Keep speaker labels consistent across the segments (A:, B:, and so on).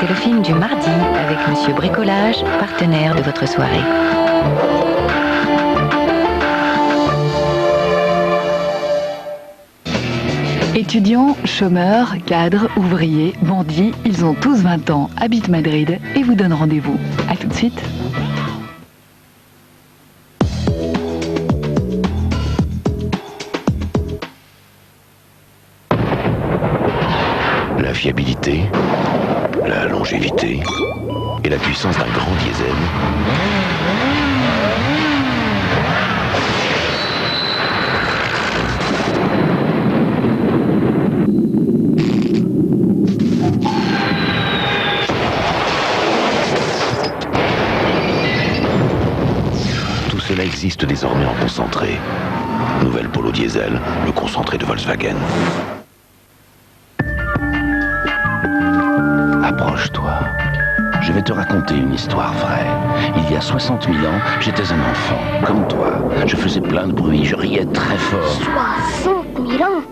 A: C'était le film du mardi avec Monsieur Bricolage, partenaire de votre soirée.
B: Étudiants, chômeurs, cadres, ouvriers, bandits, ils ont tous 20 ans, habitent Madrid et vous donnent rendez-vous. A tout de suite.
C: La fiabilité, la longévité et la puissance d'un grand diesel. Tout cela existe désormais en concentré. Nouvelle Polo Diesel, le concentré de Volkswagen. Approche-toi. Je vais te raconter une histoire vraie. Il y a 60 000 ans, j'étais un enfant, comme toi. Je faisais plein de bruit, je riais très fort.
D: 60 000 ans?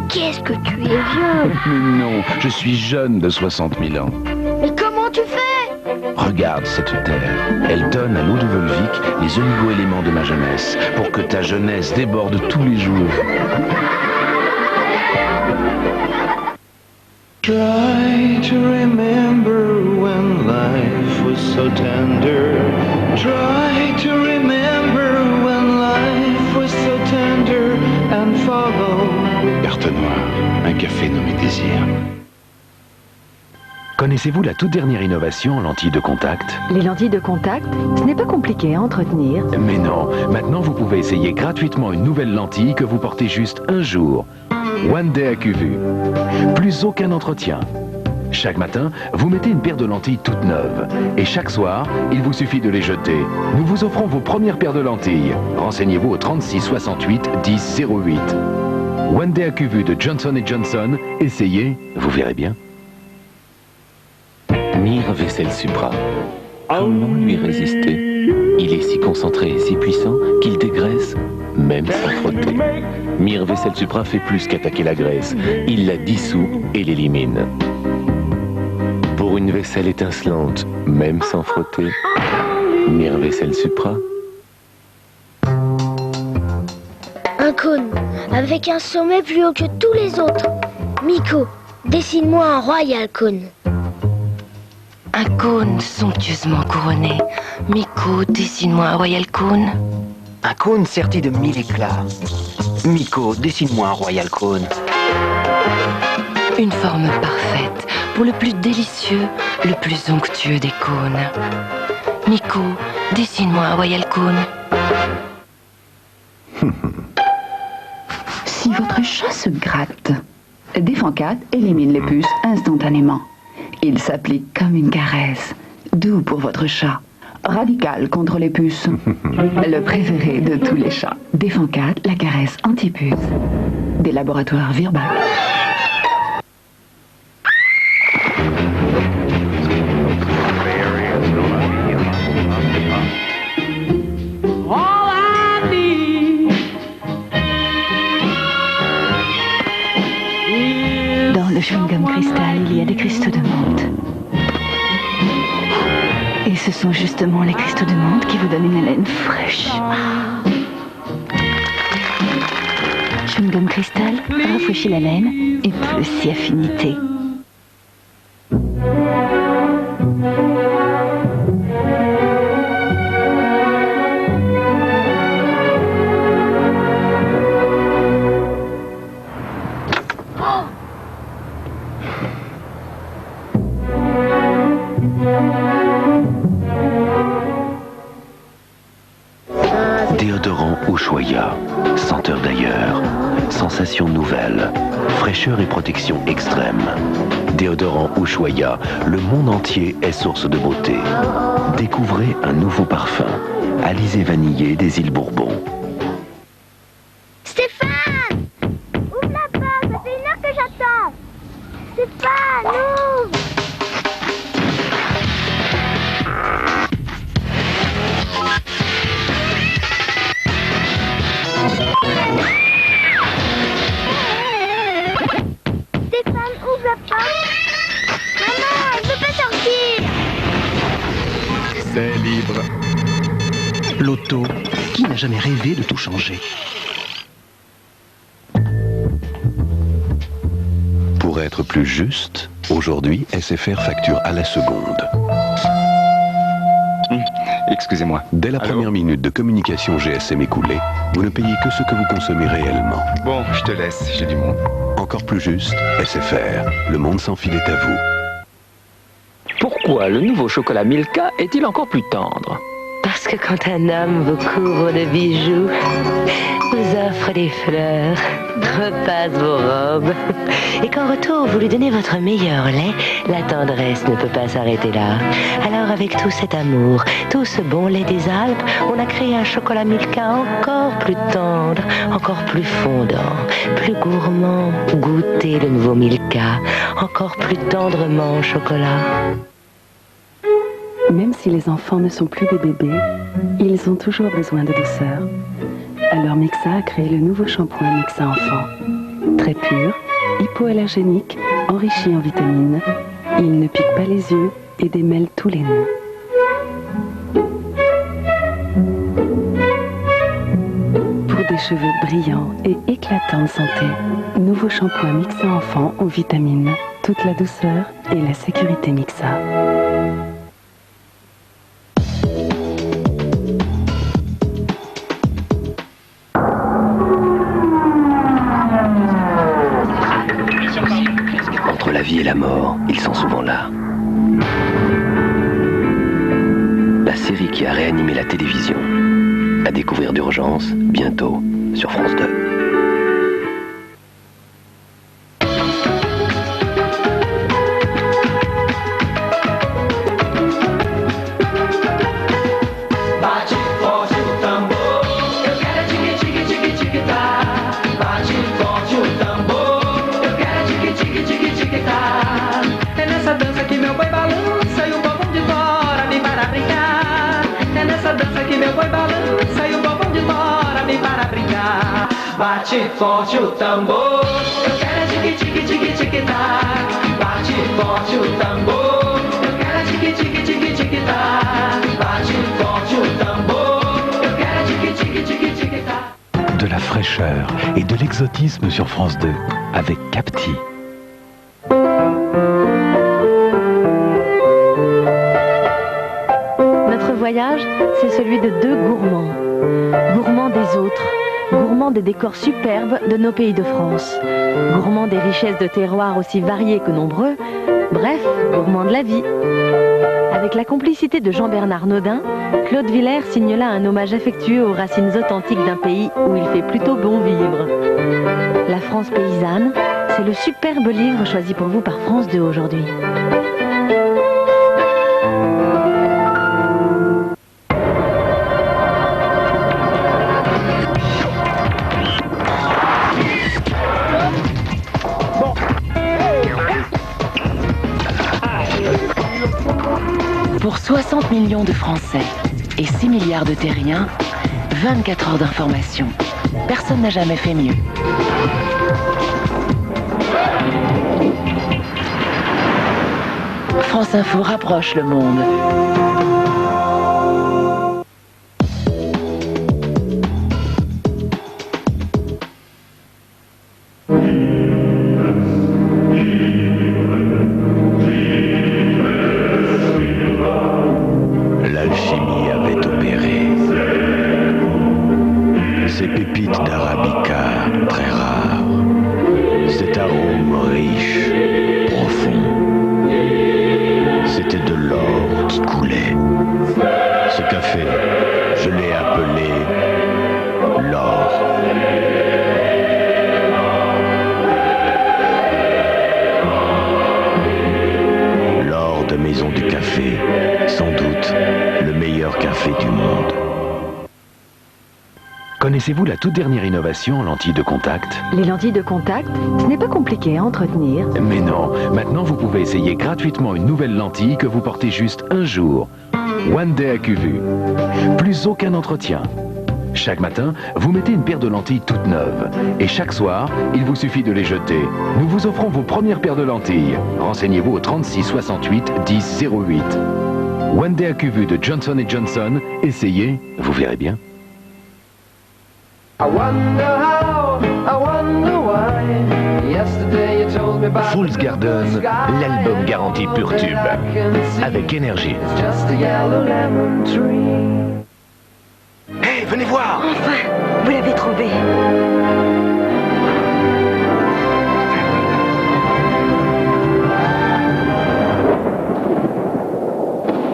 D: Qu'est-ce que tu es vieux?
C: Mais non, je suis jeune de 60 000 ans.
D: Mais comment tu fais?
C: Regarde cette terre. Elle donne à l'eau de Volvic les oligo-éléments de ma jeunesse, pour que ta jeunesse déborde tous les jours.
E: Try to remember when life was so tender. Try to remember when life was so tender and follow.
C: Carte noire, un café nommé Désir. Connaissez-vous la toute dernière innovation en lentilles de contact?
A: Les lentilles de contact, ce n'est pas compliqué à entretenir.
C: Mais non, maintenant vous pouvez essayer gratuitement une nouvelle lentille que vous portez juste un jour. One Day AcuVu. Plus aucun entretien. Chaque matin, vous mettez une paire de lentilles toutes neuves. Et chaque soir, il vous suffit de les jeter. Nous vous offrons vos premières paires de lentilles. Renseignez-vous au 36 68 10 08. One Day AcuVu de Johnson & Johnson. Essayez, vous verrez bien.
F: Mire Vaisselle Supra. Comment lui résister? Il est si concentré et si puissant qu'il dégraisse même sans frotter. Mire Vaisselle Supra fait plus qu'attaquer la graisse. Il la dissout et l'élimine. Pour une vaisselle étincelante, même sans frotter, Mire Vaisselle Supra.
D: Un cône, avec un sommet plus haut que tous les autres. Miko, dessine-moi un royal cône.
A: Un cône somptueusement couronné. Miko, dessine-moi un royal cône.
G: Un cône serti de 1000 éclats. Miko, dessine-moi un royal cône.
A: Une forme parfaite pour le plus délicieux, le plus onctueux des cônes. Miko, dessine-moi un royal cône.
B: Si votre chat se gratte, Défencat élimine les puces instantanément. Il s'applique comme une caresse, doux pour votre chat, radical contre les puces. Le préféré de tous les chats, Défencat, la caresse anti-puce. Des laboratoires Virbac. Dans le chewing-gum cristal, il y a des cristaux de menthe. Et ce sont justement les cristaux de menthe qui vous donnent une haleine fraîche. Chewing-gum cristal rafraîchit la laine et plus si affinité.
C: Déodorant Ushuaïa, senteur d'ailleurs, sensation nouvelle, fraîcheur et protection extrême. Déodorant Ushuaïa, le monde entier est source de beauté. Découvrez un nouveau parfum, Alizé vanillé des îles Bourbon.
D: Stéphane! Ouvre la porte, ça fait 1 heure que j'attends. Stéphane, ouvre! Stéphane, ouvre la porte. Maman, elle veut pas sortir.
H: L'auto, qui n'a jamais rêvé de tout changer?
I: Pour être plus juste, aujourd'hui, SFR facture à la seconde.
J: Excusez-moi.
I: Dès la première minute de communication GSM écoulée, vous ne payez que ce que vous consommez réellement.
J: Bon, je te laisse, j'ai du monde.
I: Encore plus juste, SFR, le monde sans fil est à vous.
K: Pourquoi le nouveau chocolat Milka est-il encore plus tendre?
A: Parce que quand un homme vous couvre de bijoux, vous offre des fleurs, repasse vos robes, et qu'en retour vous lui donnez votre meilleur lait, la tendresse ne peut pas s'arrêter là. Alors avec tout cet amour, tout ce bon lait des Alpes, on a créé un chocolat Milka encore plus tendre, encore plus fondant, plus gourmand. Goûtez le nouveau Milka, encore plus tendrement au chocolat.
L: Même si les enfants ne sont plus des bébés, ils ont toujours besoin de douceur. Alors Mixa a créé le nouveau shampoing Mixa Enfant. Très pur, hypoallergénique, enrichi en vitamines. Il ne pique pas les yeux et démêle tous les nœuds. Pour des cheveux brillants et éclatants de santé, nouveau shampoing Mixa Enfant aux vitamines. Toute la douceur et la sécurité Mixa.
M: Entre la vie et la mort, ils sont souvent là. La série qui a réanimé la télévision. À découvrir d'urgence, bientôt, sur France 2.
E: Bate forte o tambor, eu quero tique tique tique tique tá. Bate forte o tambor, eu quero tique tique tique tique tá. Bate forte o tambor, eu quero tique tique tique tique tá.
C: De la fraîcheur et de l'exotisme sur France 2 avec Capti.
N: Notre voyage, c'est celui de deux gourmands. Gourmands des autres. Gourmands des décors superbes de nos pays de France. Gourmands des richesses de terroirs aussi variés que nombreux. Bref, gourmands de la vie. Avec la complicité de Jean-Bernard Naudin, Claude Villers signe là un hommage affectueux aux racines authentiques d'un pays où il fait plutôt bon vivre. La France paysanne, c'est le superbe livre choisi pour vous par France 2 aujourd'hui.
A: Pour 60 millions de Français et 6 milliards de terriens, 24 heures d'information. Personne n'a jamais fait mieux. France Info rapproche le monde.
I: L'alchimie avait opéré. Ces pépites d'arabica très rares, cet arôme riche, profond, c'était de l'or qui coulait. Ce café, je l'ai appelé l'or. L'or de Maison du Café, sans doute le meilleur café du monde.
C: Connaissez-vous la toute dernière innovation en lentilles de contact?
N: Les lentilles de contact, ce n'est pas compliqué à entretenir.
C: Mais non, maintenant vous pouvez essayer gratuitement une nouvelle lentille que vous portez juste un jour. One Day AcuVu. Plus aucun entretien. Chaque matin, vous mettez une paire de lentilles toutes neuves. Et chaque soir, il vous suffit de les jeter. Nous vous offrons vos premières paires de lentilles. Renseignez-vous au 36 68 10 08. One Day AccuVu de Johnson & Johnson, essayez, vous verrez bien. Fool's Garden, l'album garanti pur tube, avec énergie.
G: Hé, venez voir!
N: Enfin, vous l'avez trouvé.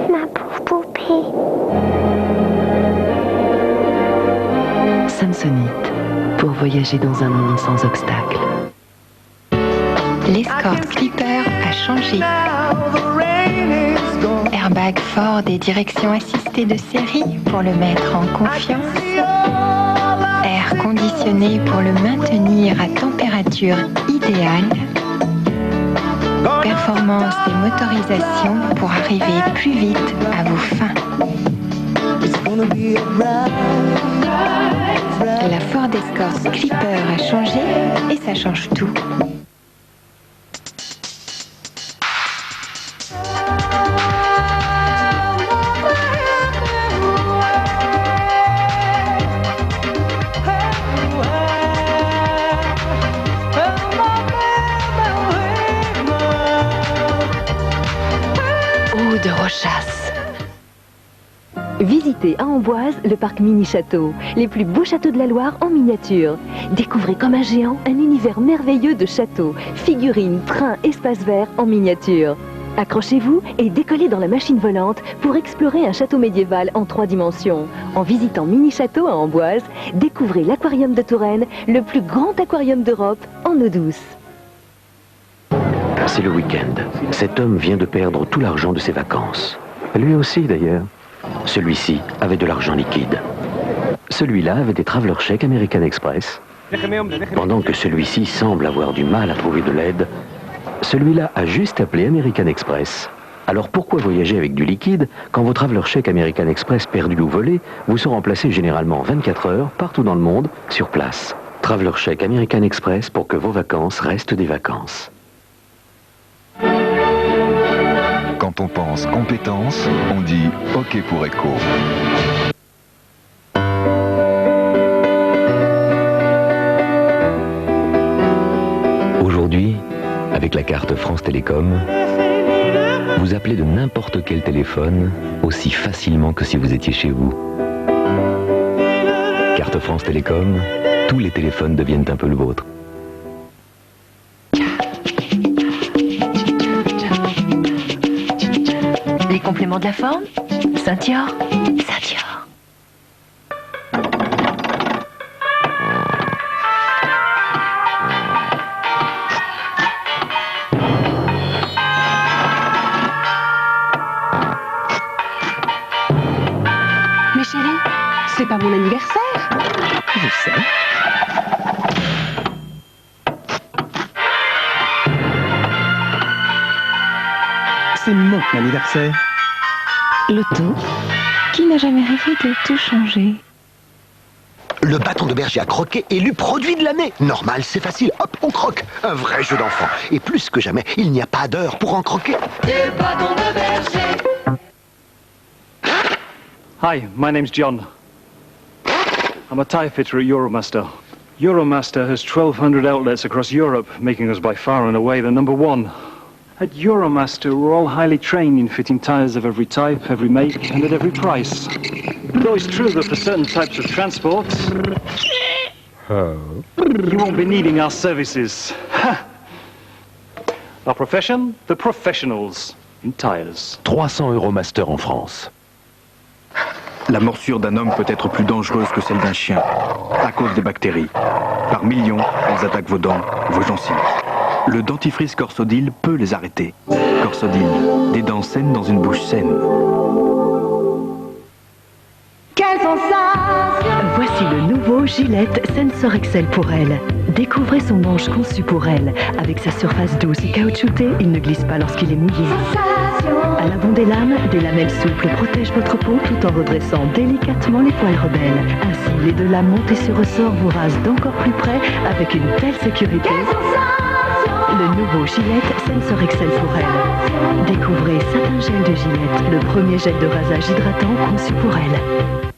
D: Ma pauvre poupée.
L: Samsonite, pour voyager dans un monde sans obstacles.
O: L'escorte Clipper a changé. Airbag Ford et direction assistée de série pour le mettre en confiance. Air conditionné pour le maintenir à température idéale. Performance et motorisation pour arriver plus vite à vos fins. La Ford Escort Clipper a changé et ça change tout.
L: Eau de Rochasse.
N: Visitez à Amboise le parc Mini-Château, les plus beaux châteaux de la Loire en miniature. Découvrez comme un géant un univers merveilleux de châteaux, figurines, trains, espaces verts en miniature. Accrochez-vous et décollez dans la machine volante pour explorer un château médiéval en 3 dimensions. En visitant Mini-Château à Amboise, découvrez l'aquarium de Touraine, le plus grand aquarium d'Europe en eau douce.
M: C'est le week-end. Cet homme vient de perdre tout l'argent de ses vacances. Lui aussi, d'ailleurs. Celui-ci avait de l'argent liquide. Celui-là avait des traveler chèques American Express. Pendant que celui-ci semble avoir du mal à trouver de l'aide, celui-là a juste appelé American Express. Alors pourquoi voyager avec du liquide quand vos traveler chèques American Express perdus ou volés vous sont remplacés généralement en 24 heures, partout dans le monde, sur place. Traveler chèques American Express pour que vos vacances restent des vacances.
J: Quand on pense compétences, on dit OK pour écho.
M: Aujourd'hui, avec la carte France Télécom, vous appelez de n'importe quel téléphone aussi facilement que si vous étiez chez vous. Carte France Télécom, tous les téléphones deviennent un peu le vôtre.
L: Les compléments de la forme? Saint-Dior. Saint-Dior.
B: Mais chérie, c'est pas mon anniversaire.
L: Je sais.
H: C'est mon anniversaire.
O: Loto, qui n'a jamais rêvé de tout changer?
I: Le bâton de berger à croquer élu produit de l'année. Normal, c'est facile. Hop, on croque. Un vrai jeu d'enfant. Et plus que jamais, il n'y a pas d'heure pour en croquer.
E: Le bâton de berger.
P: Hi, my name's John. I'm a tyre fitter at Euromaster. Euromaster has 1,200 outlets across Europe, making us by far and away the #1. At Euromaster, we're all highly trained in fitting tyres of every type, every make, and at every price. Though it's true that for certain types of transport, you won't be needing our services. Our profession, the professionals in tyres.
C: 300 Euromaster en France.
H: La morsure d'un homme peut être plus dangereuse que celle d'un chien, à cause des bactéries. Par millions, elles attaquent vos dents, vos gencives. Le dentifrice Corsodil peut les arrêter. Corsodil, des dents saines dans une bouche saine.
B: Quelle sensation!
N: Voici le nouveau Gillette Sensor Excel pour elle. Découvrez son manche conçu pour elle. Avec sa surface douce et caoutchoutée, il ne glisse pas lorsqu'il est mouillé. À l'avant des lames, des lamelles souples protègent votre peau tout en redressant délicatement les poils rebelles. Ainsi, les 2 lames montées sur ressort vous rasent d'encore plus près avec une telle sécurité.
L: le nouveau Gillette Sensor Excel pour elle. Découvrez Satin Gel de Gillette, le premier gel de rasage hydratant conçu pour elle.